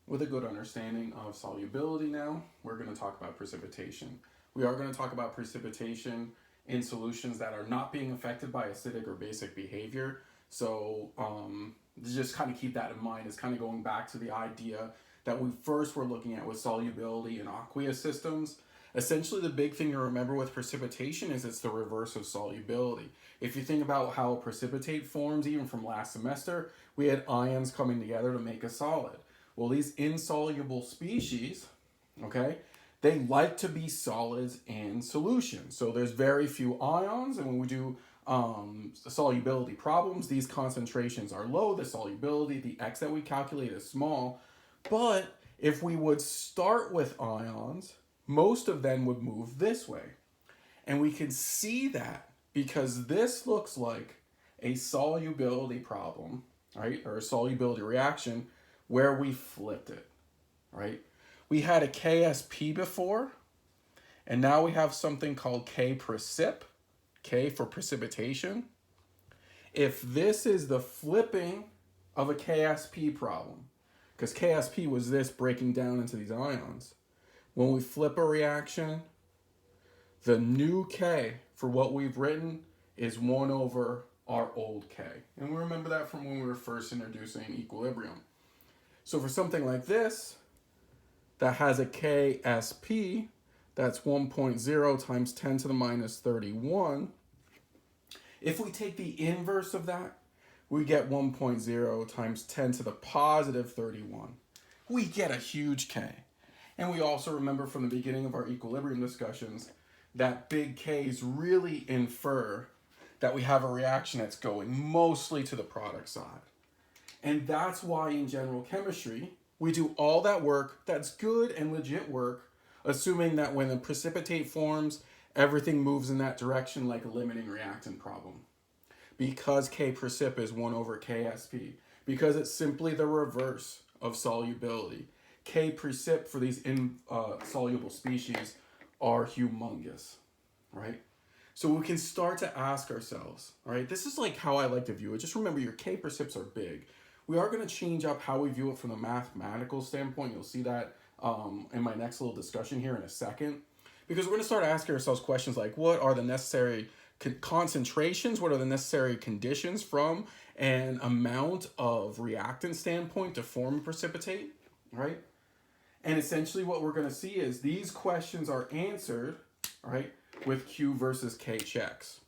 With a good understanding of solubility now, we're going to talk about precipitation. We are going to talk about precipitation in solutions that are not being affected by acidic or basic behavior. So just kind of keep that in mind. It's kind of going back to the idea that we first were looking at with solubility in aqueous systems. Essentially, the big thing to remember with precipitation is it's the reverse of solubility. If you think about how a precipitate forms, even from last semester, we had ions coming together to make a solid. Well, these insoluble species, okay, they like to be solids in solution. So there's very few ions, and when we do solubility problems, these concentrations are low. The solubility, the X that we calculate is small. But if we would start with ions, most of them would move this way. And we can see that because this looks like a solubility problem, right? Or a solubility reaction where we flipped it, right? We had a KSP before, and now we have something called K precip, K for precipitation. If this is the flipping of a KSP problem, because KSP was this breaking down into these ions, when we flip a reaction, the new K for what we've written is 1 over our old K. And we remember that from when we were first introducing equilibrium. So for something like this, that has a KSP, that's 1.0 times 10 to the minus 31. If we take the inverse of that, we get 1.0 times 10 to the positive 31. We get a huge K. And we also remember from the beginning of our equilibrium discussions that big K's really infer that we have a reaction that's going mostly to the product side. And that's why in general chemistry, we do all that work that's good and legit work, assuming that when a precipitate forms, everything moves in that direction like a limiting reactant problem. Because K precip is 1 over KSP, because it's simply the reverse of solubility. K precip for these insoluble species are humongous, right? So we can start to ask ourselves, all right, this is like how I like to view it. Just remember your K precips are big. We are going to change up how we view it from the mathematical standpoint. You'll see that in my next little discussion here in a second. Because we're going to start asking ourselves questions like, what are the necessary concentrations? What are the necessary conditions from an amount of reactant standpoint to form a precipitate, right? And essentially what we're going to see is these questions are answered, right, with Q versus K checks.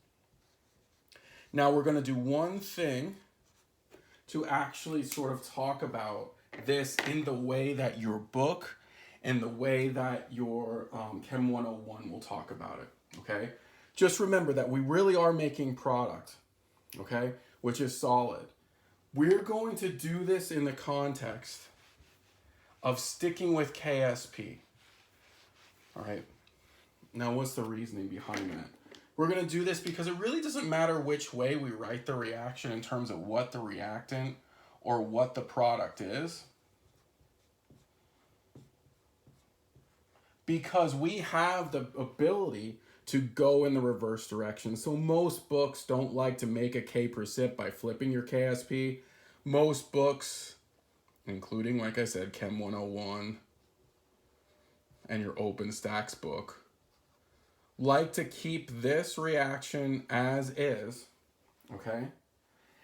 Now we're going to do one thing to actually sort of talk about this in the way that your book and the way that your Chem 101 will talk about it, okay? Just remember that we really are making product, okay, which is solid. We're going to do this in the context of sticking with KSP, all right? Now, what's the reasoning behind that? We're going to do this because it really doesn't matter which way we write the reaction in terms of what the reactant or what the product is, because we have the ability to go in the reverse direction. So most books don't like to make a K precip by flipping your KSP. Most books, including, like I said, Chem 101 and your OpenStax book, like to keep this reaction as is, okay?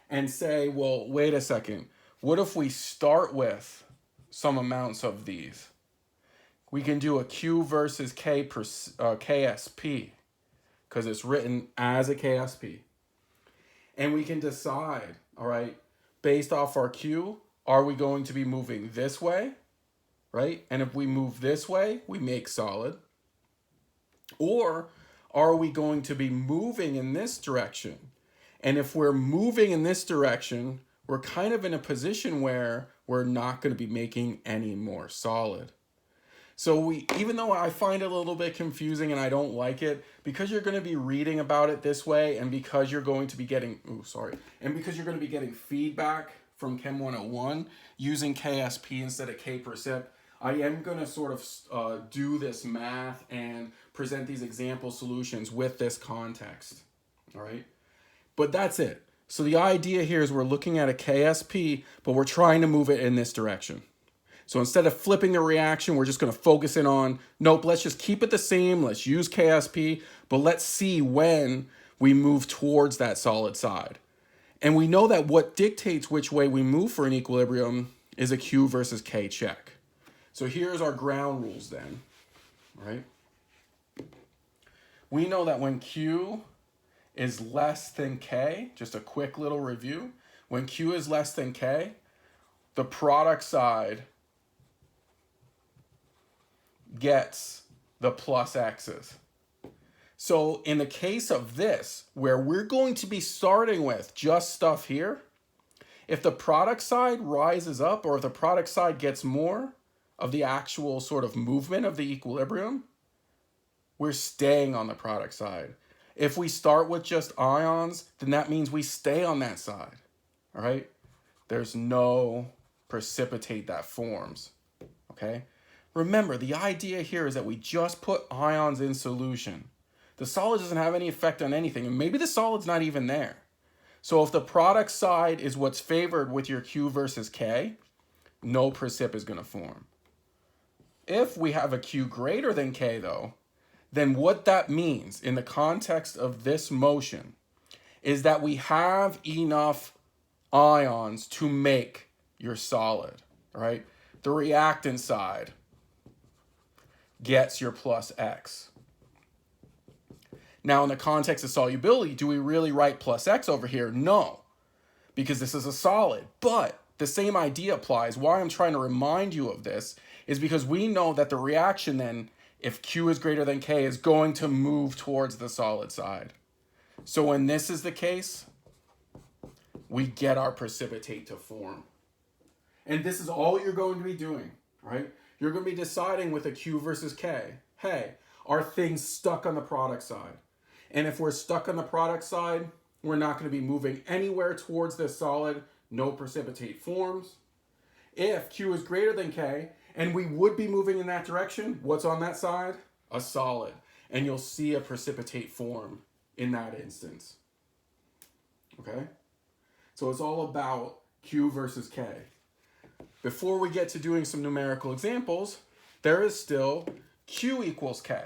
And say, well, wait a second. What if we start with some amounts of these? We can do a Q versus K KSP because it's written as a KSP. And we can decide, all right, based off our Q, are we going to be moving this way, right? And if we move this way, we make solid. Or are we going to be moving in this direction? And if we're moving in this direction, we're kind of in a position where we're not going to be making any more solid. So even though I find it a little bit confusing and I don't like it, because you're going to be reading about it this way, and because you're going to be getting, and because you're going to be getting feedback from Chem 101 using KSP instead of K precip, I am going to sort of do this math and present these example solutions with this context, all right? But that's it. So the idea here is we're looking at a KSP, but we're trying to move it in this direction. So instead of flipping the reaction, we're just going to focus in on, nope, let's just keep it the same. Let's use KSP, but let's see when we move towards that solid side. And we know that what dictates which way we move for an equilibrium is a Q versus K check. So here's our ground rules then, right? We know that when Q is less than K, just a quick little review, when Q is less than K, the product side gets the plus X's. So in the case of this, where we're going to be starting with just stuff here, if the product side rises up or if the product side gets more of the actual sort of movement of the equilibrium, we're staying on the product side. If we start with just ions, then that means we stay on that side, all right? There's no precipitate that forms, okay? Remember, the idea here is that we just put ions in solution. The solid doesn't have any effect on anything, and maybe the solid's not even there. So if the product side is what's favored with your Q versus K, no precip is going to form. If we have a Q greater than K, though, then what that means in the context of this motion is that we have enough ions to make your solid, right? The reactant side gets your plus X. Now, in the context of solubility, do we really write plus X over here? No, because this is a solid. But the same idea applies. Why I'm trying to remind you of this is because we know that the reaction then, if Q is greater than K, is going to move towards the solid side. So when this is the case, we get our precipitate to form. And this is all you're going to be doing, right? You're going to be deciding with a Q versus K, hey, are things stuck on the product side? And if we're stuck on the product side, we're not going to be moving anywhere towards this solid, no precipitate forms. If Q is greater than K, and we would be moving in that direction, what's on that side? A solid. And you'll see a precipitate form in that instance. Okay? So it's all about Q versus K. Before we get to doing some numerical examples, there is still Q equals K.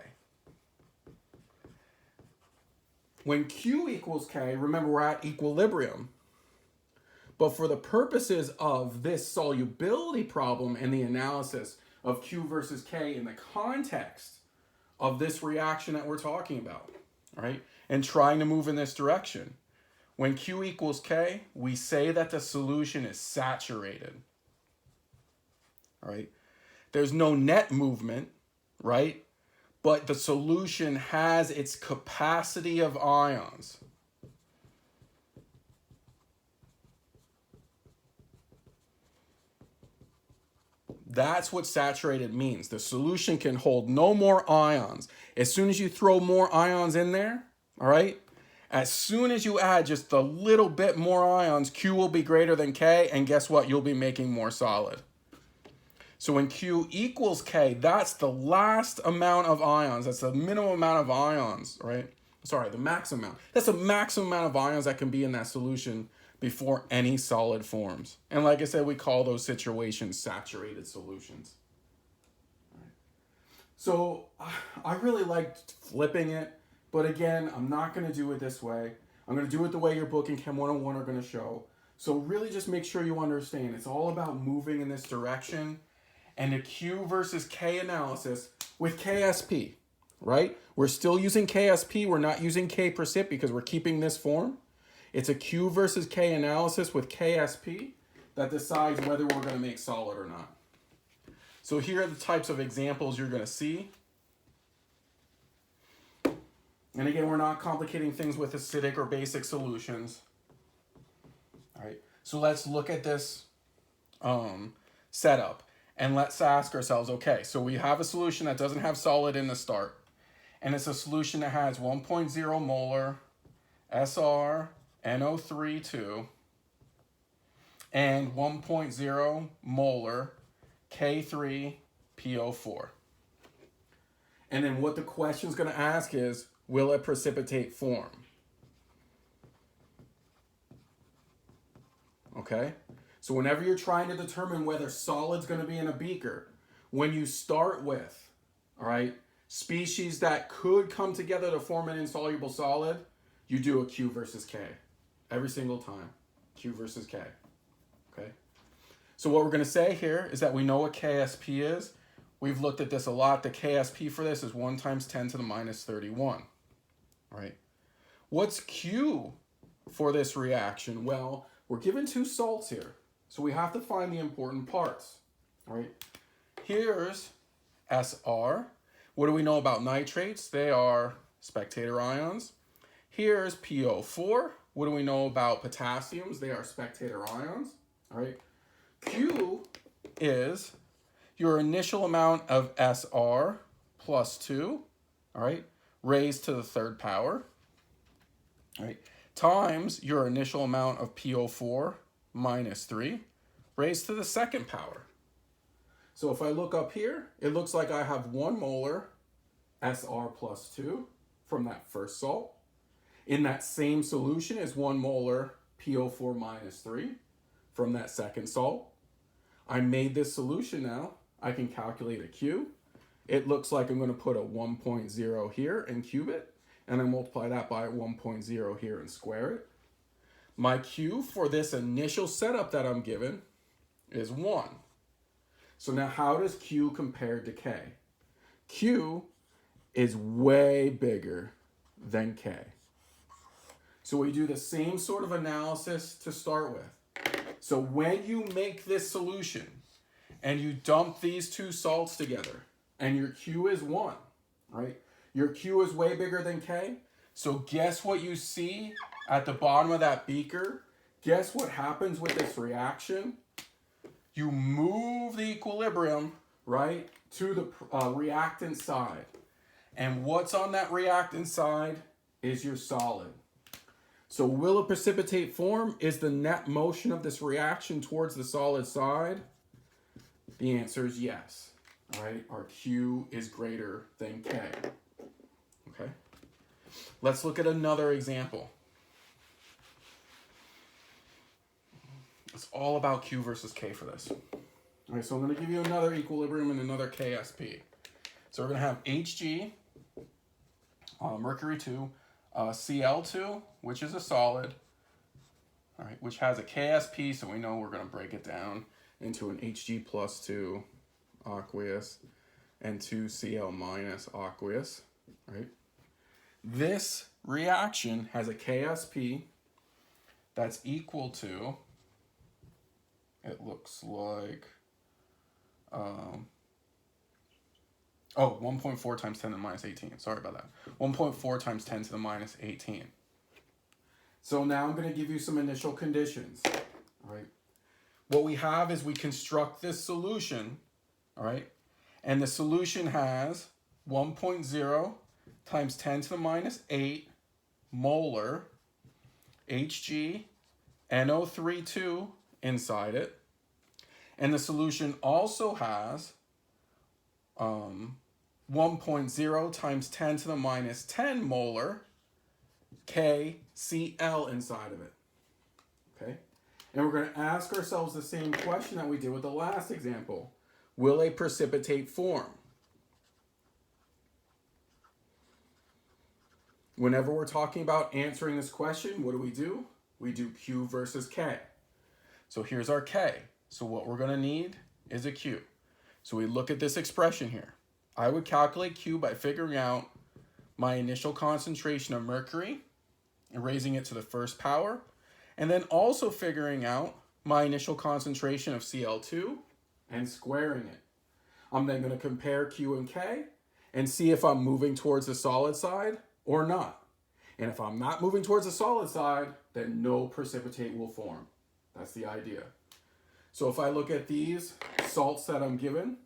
When Q equals K, remember we're at equilibrium. But for the purposes of this solubility problem and the analysis of Q versus K in the context of this reaction that we're talking about, right? And trying to move in this direction. When Q equals K, we say that the solution is saturated, all right? There's no net movement, right? But the solution has its capacity of ions. That's what saturated means. The solution can hold no more ions. As soon as you throw more ions in there, all right, as soon as you add just a little bit more ions, Q will be greater than K, and guess what? You'll be making more solid. So when Q equals K, that's the last amount of ions. That's the minimum amount of ions, right? Sorry, the maximum amount. That's the maximum amount of ions that can be in that solution before any solid forms. And like I said, we call those situations saturated solutions. So I really liked flipping it, but again, I'm not going to do it this way. I'm going to do it the way your book and Chem 101 are going to show. So really just make sure you understand it's all about moving in this direction and a Q versus K analysis with KSP, right? We're still using KSP. We're not using K precip because we're keeping this form. It's a Q versus K analysis with KSP that decides whether we're going to make solid or not. So here are the types of examples you're going to see. And again, we're not complicating things with acidic or basic solutions. All right, so let's look at this setup. And let's ask ourselves, okay, so we have a solution that doesn't have solid in the start. And it's a solution that has 1.0 molar SrNO3 and 1.0 molar K3PO4. And then what the question is going to ask is, will it precipitate form? Okay? So whenever you're trying to determine whether solid's going to be in a beaker, when you start with, all right, species that could come together to form an insoluble solid, you do a Q versus K every single time. Q versus K. Okay? So what we're going to say here is that we know what KSP is. We've looked at this a lot. The KSP for this is 1 times 10 to the minus 31. All right? What's Q for this reaction? Well, we're given 2 salts here. So we have to find the important parts. All right? Here's SR. What do we know about nitrates? They are spectator ions. Here's PO4. What do we know about potassiums? They are spectator ions. All right. Q is your initial amount of SR plus 2, all right, raised to the 3rd power, all right, times your initial amount of PO4 minus 3 raised to the 2nd power. So if I look up here, it looks like I have 1 molar SR plus 2 from that first salt. In that same solution is 1 molar PO4 minus 3 from that second salt. I made this solution now. I can calculate a Q. It looks like I'm going to put a 1.0 here and cube it, and I multiply that by 1.0 here and square it. My Q for this initial setup that I'm given is 1. So now how does Q compare to K? Q is way bigger than K. So we do the same sort of analysis to start with. So when you make this solution and you dump these 2 salts together and your Q is 1, right? Your Q is way bigger than K. So guess what you see at the bottom of that beaker? Guess what happens with this reaction? You move the equilibrium, right, to the reactant side. And what's on that reactant side is your solid. So will a precipitate form? Is the net motion of this reaction towards the solid side? The answer is yes. All right, our Q is greater than K. Okay, let's look at another example. It's all about Q versus K for this. All right, so I'm going to give you another equilibrium and another KSP. So we're going to have Hg, mercury 2, Cl2, which is a solid, all right, which has a KSP, so we know we're going to break it down into an Hg plus 2 aqueous and 2Cl minus aqueous, right? This reaction has a KSP that's equal to, it looks like, 1.4 times 10 to the minus 18. Sorry about that. 1.4 times 10 to the minus 18. So now I'm going to give you some initial conditions. All right. What we have is we construct this solution. All right. And the solution has 1.0 times 10 to the minus 8 molar Hg NO32 inside it. And the solution also has 1.0 times 10 to the minus 10 molar KCl inside of it. Okay? And we're going to ask ourselves the same question that we did with the last example. Will a precipitate form? Whenever we're talking about answering this question, what do? We do Q versus K. So here's our K. So what we're going to need is a Q. So we look at this expression here. I would calculate Q by figuring out my initial concentration of mercury and raising it to the 1st power, and then also figuring out my initial concentration of Cl2 and squaring it. I'm then going to compare Q and K and see if I'm moving towards the solid side or not. And if I'm not moving towards the solid side, then no precipitate will form. That's the idea. So if I look at these salts that I'm given,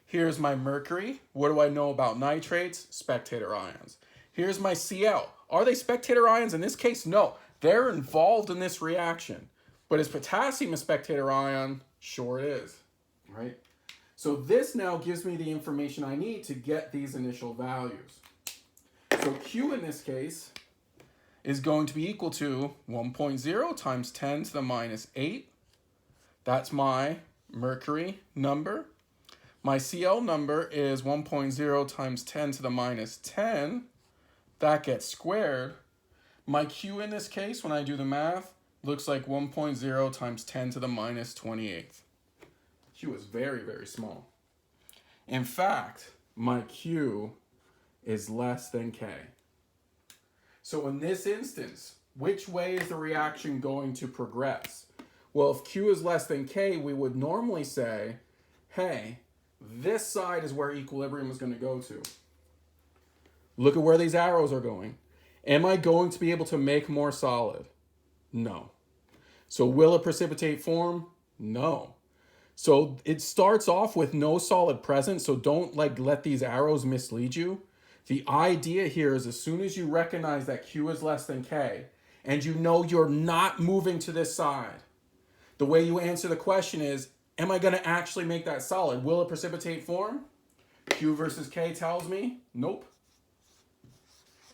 here's my mercury. What do I know about nitrates? Spectator ions. Here's my Cl. Are they spectator ions? In this case, no. They're involved in this reaction. But is potassium a spectator ion? Sure it is. Right? So this now gives me the information I need to get these initial values. So Q in this case is going to be equal to 1.0 times 10 to the minus 8 That's my mercury number. My Cl number is 1.0 times 10 to the minus 10. That gets squared. My Q in this case, when I do the math, looks like 1.0 times 10 to the minus 28th. Q is very, very small. In fact, my Q is less than K. So in this instance, which way is the reaction going to progress? Well, if Q is less than K, we would normally say, hey, this side is where equilibrium is going to go to. Look at where these arrows are going. Am I going to be able to make more solid? No. So will it precipitate form? No. So it starts off with no solid present, so don't let these arrows mislead you. The idea here is as soon as you recognize that Q is less than K, and you know you're not moving to this side, the way you answer the question is, am I going to actually make that solid? Will it precipitate form? Q versus K tells me, nope.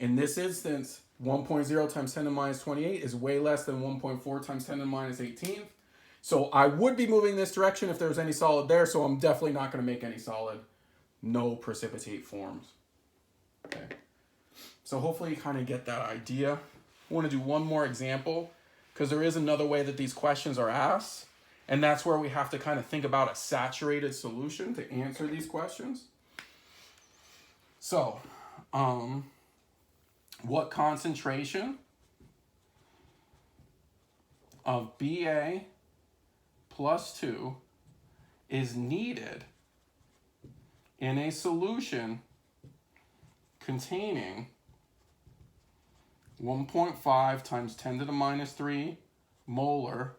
In this instance, 1.0 times 10 to the minus 28 is way less than 1.4 times 10 to the minus 18th. So I would be moving this direction if there was any solid there, so I'm definitely not going to make any solid. No precipitate forms. Okay. So hopefully you kind of get that idea. I want to do one more example because there is another way that these questions are asked, and that's where we have to kind of think about a saturated solution to answer these questions. So, what concentration of Ba plus 2 is needed in a solution containing 1.5 times 10 to the minus 3 molar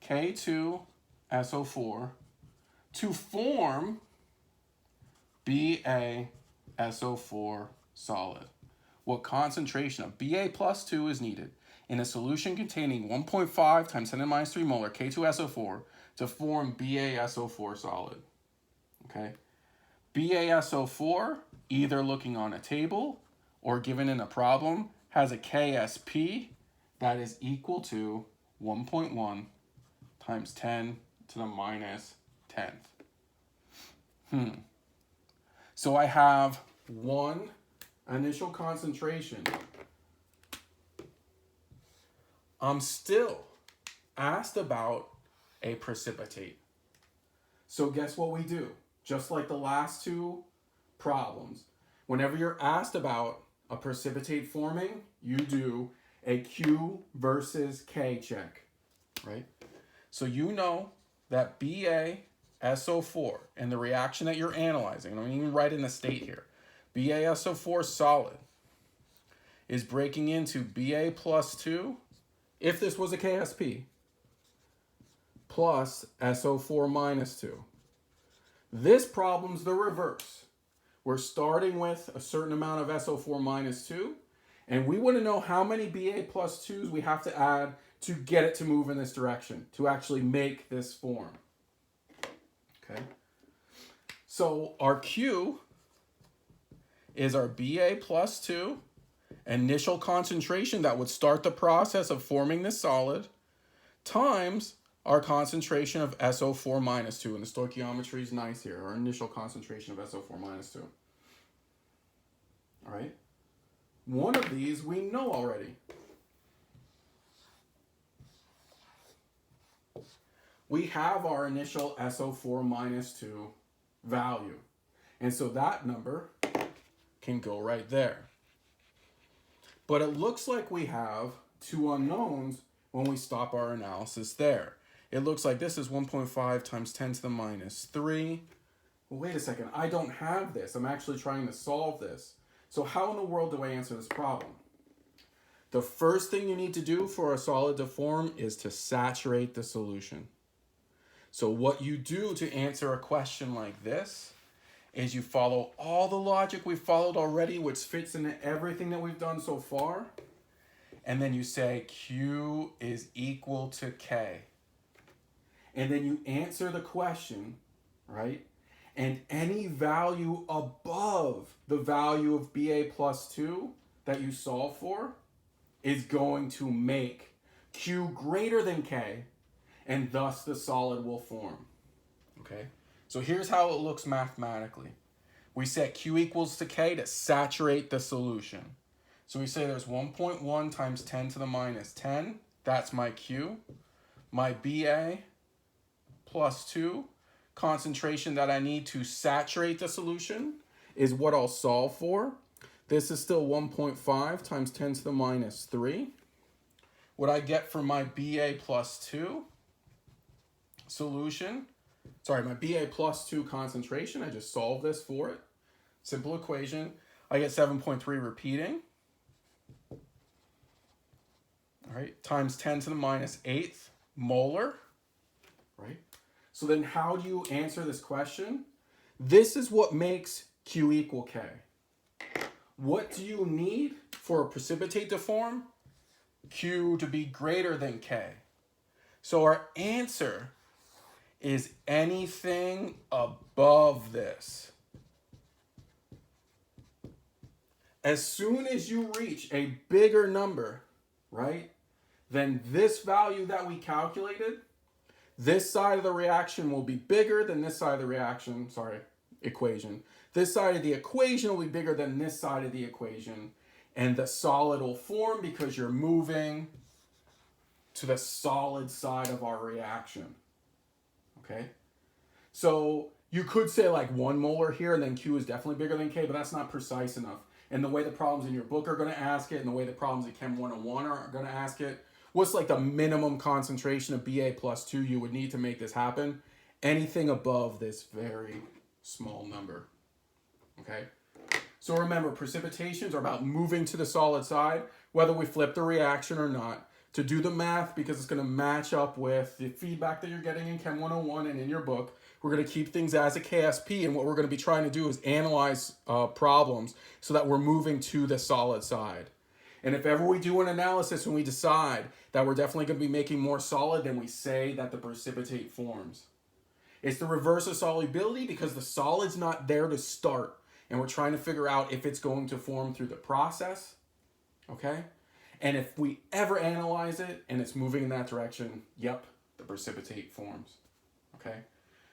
K2SO4 to form BaSO4 solid? What concentration of Ba plus 2 is needed in a solution containing 1.5 times 10 to the minus 3 molar K2SO4 to form BaSO4 solid? Okay. BaSO4, either looking on a table or given in a problem, has a KSP that is equal to 1.1 times 10 to the minus 10th. So I have one initial concentration. I'm still asked about a precipitate. So guess what we do? Just like the last two problems, whenever you're asked about a precipitate forming, you do a Q versus K check, right? So you know that BaSO4 and the reaction that you're analyzing, I'm even writing the state here, BaSO4 solid is breaking into Ba plus 2, if this was a KSP, plus SO4 minus 2. This problem's the reverse. We're starting with a certain amount of SO4 minus 2, and we want to know how many Ba plus 2s we have to add to get it to move in this direction, to actually make this form. Okay? So our Q is our Ba plus 2 initial concentration that would start the process of forming this solid times our concentration of SO4 minus 2. And the stoichiometry is nice here, our initial concentration of SO4 minus 2. All right? One of these we know already. We have our initial SO4 minus 2 value. And so that number can go right there. But it looks like we have two unknowns when we stop our analysis there. It looks like this is 1.5 times 10 to the minus 3. Well, wait a second, I don't have this. I'm actually trying to solve this. So how in the world do I answer this problem? The first thing you need to do for a solid to form is to saturate the solution. So what you do to answer a question like this is you follow all the logic we've followed already, which fits into everything that we've done so far. And then you say Q is equal to K. And then you answer the question, right? And any value above the value of Ba plus 2 that you solve for is going to make Q greater than K and thus the solid will form. Okay, so here's how it looks mathematically. We set Q equals to K to saturate the solution. So we say there's 1.1 times 10 to the minus 10. That's my Q. My Ba plus 2, concentration that I need to saturate the solution, is what I'll solve for. This is still 1.5 times 10 to the minus 3. What I get for my Ba plus 2 solution, my Ba plus 2 concentration, I just solved this for it. Simple equation. I get 7.3 repeating. All right, times 10 to the minus 8th molar, right? So then how do you answer this question? This is what makes Q equal K. What do you need for a precipitate to form? Q to be greater than K. So our answer is anything above this. As soon as you reach a bigger number, right, then this value that we calculated, this side of the reaction will be bigger than this side of the equation. This side of the equation will be bigger than this side of the equation. And the solid will form because you're moving to the solid side of our reaction. Okay? So you could say like 1 molar here and then Q is definitely bigger than K, but that's not precise enough. And the way the problems in your book are going to ask it and the way the problems at Chem 101 are going to ask it, what's like the minimum concentration of Ba plus 2 you would need to make this happen? Anything above this very small number. Okay? So remember, precipitations are about moving to the solid side, whether we flip the reaction or not, to do the math because it's going to match up with the feedback that you're getting in Chem 101 and in your book. We're going to keep things as a KSP, and what we're going to be trying to do is analyze problems so that we're moving to the solid side. And if ever we do an analysis and we decide that we're definitely going to be making more solid, then we say that the precipitate forms. It's the reverse of solubility because the solid's not there to start, and we're trying to figure out if it's going to form through the process, okay? And if we ever analyze it and it's moving in that direction, yep, the precipitate forms, okay?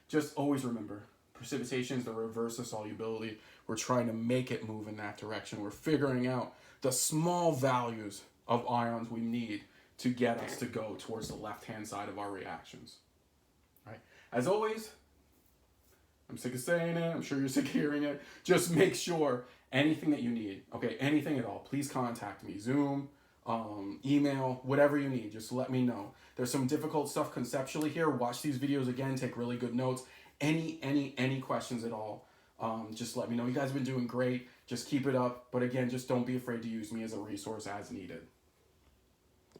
Just always remember, precipitation is the reverse of solubility. We're trying to make it move in that direction. We're figuring out the small values of ions we need to get us to go towards the left-hand side of our reactions, right? As always, I'm sick of saying it. I'm sure you're sick of hearing it. Just make sure anything that you need, okay, anything at all, please contact me. Zoom, email, whatever you need, just let me know. There's some difficult stuff conceptually here. Watch these videos again, take really good notes. Any questions at all, just let me know. You guys have been doing great. Just keep it up. But again, just don't be afraid to use me as a resource as needed.